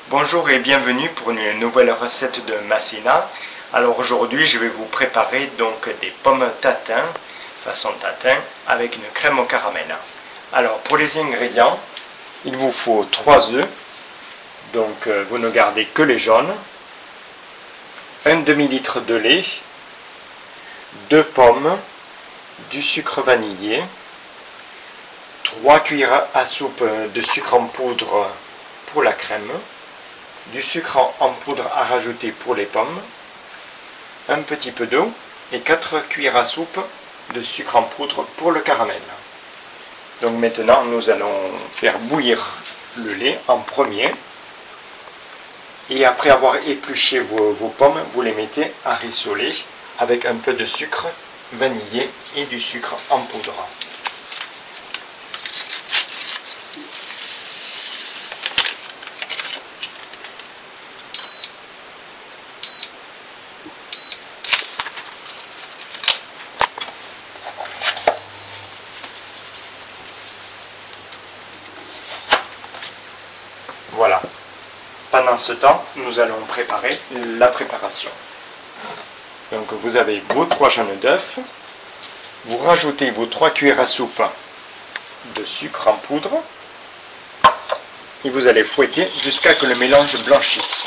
Bonjour et bienvenue pour une nouvelle recette de Masséna. Alors aujourd'hui je vais vous préparer donc des pommes tatin, façon tatin, avec une crème au caramel. Alors pour les ingrédients, il vous faut 3 œufs, donc vous ne gardez que les jaunes, un demi-litre de lait, 2 pommes, du sucre vanillé, 3 cuillères à soupe de sucre en poudre pour la crème, du sucre en poudre à rajouter pour les pommes, un petit peu d'eau et 4 cuillères à soupe de sucre en poudre pour le caramel. Donc maintenant nous allons faire bouillir le lait en premier et après avoir épluché vos pommes, vous les mettez à rissoler avec un peu de sucre vanillé et du sucre en poudre. Voilà. Pendant ce temps, nous allons préparer la préparation. Donc vous avez vos 3 jaunes d'œufs, vous rajoutez vos 3 cuillères à soupe de sucre en poudre et vous allez fouetter jusqu'à ce que le mélange blanchisse.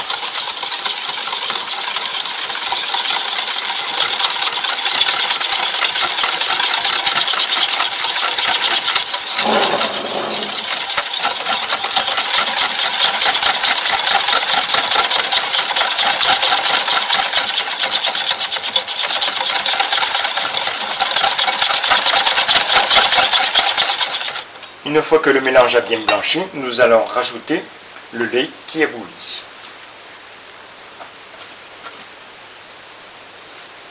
Une fois que le mélange a bien blanchi, nous allons rajouter le lait qui est bouilli.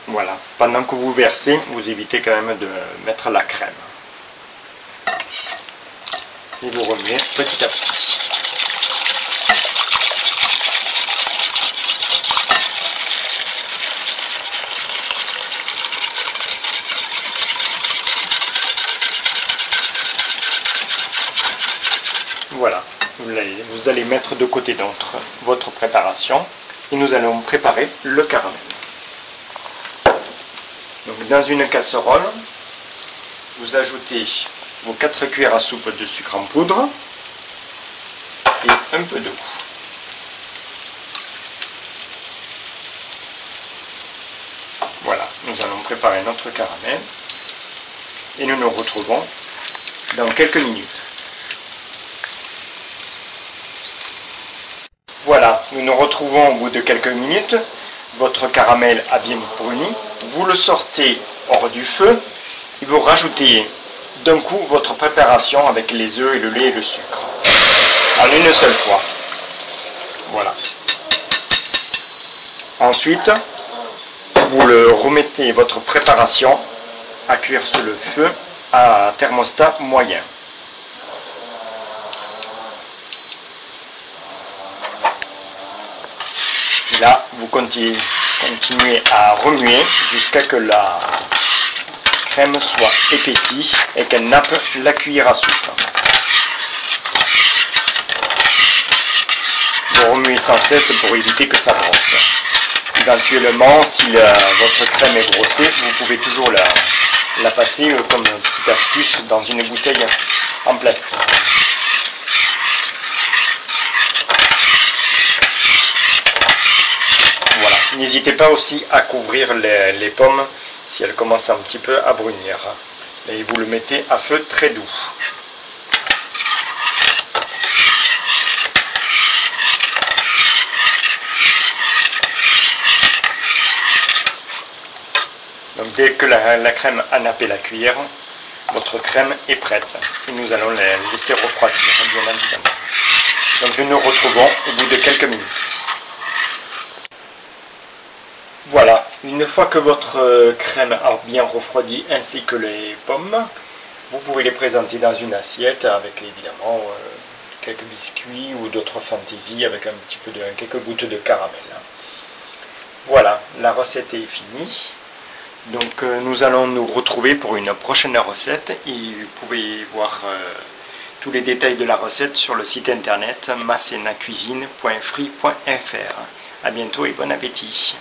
Voilà. Pendant que vous versez, vous évitez quand même de mettre la crème. Et vous remuez petit à petit. Voilà, vous allez mettre de côté votre préparation et nous allons préparer le caramel. Donc dans une casserole, vous ajoutez vos 4 cuillères à soupe de sucre en poudre et un peu d'eau. Voilà, nous allons préparer notre caramel et nous nous retrouvons dans quelques minutes. Voilà, nous nous retrouvons au bout de quelques minutes. Votre caramel a bien bruni. Vous le sortez hors du feu et vous rajoutez d'un coup votre préparation avec les œufs et le lait et le sucre. En une seule fois. Voilà. Ensuite, vous le remettez votre préparation à cuire sur le feu à thermostat moyen. Là, vous continuez à remuer jusqu'à ce que la crème soit épaissie et qu'elle nappe la cuillère à soupe. Vous remuez sans cesse pour éviter que ça brosse. Éventuellement, si votre crème est brossée, vous pouvez toujours la passer comme une petite astuce dans une bouteille en plastique. Voilà. N'hésitez pas aussi à couvrir les pommes si elles commencent un petit peu à brunir. Et vous le mettez à feu très doux. Donc dès que la crème a nappé la cuillère, votre crème est prête. Et nous allons la laisser refroidir, bien évidemment. Donc nous nous retrouvons au bout de quelques minutes. Voilà, une fois que votre crème a bien refroidi ainsi que les pommes, vous pouvez les présenter dans une assiette avec évidemment quelques biscuits ou d'autres fantaisies avec un petit peu quelques gouttes de caramel. Voilà, la recette est finie. Donc nous allons nous retrouver pour une prochaine recette et vous pouvez voir Tous les détails de la recette sur le site internet macenacuisine.free.fr. A bientôt et bon appétit.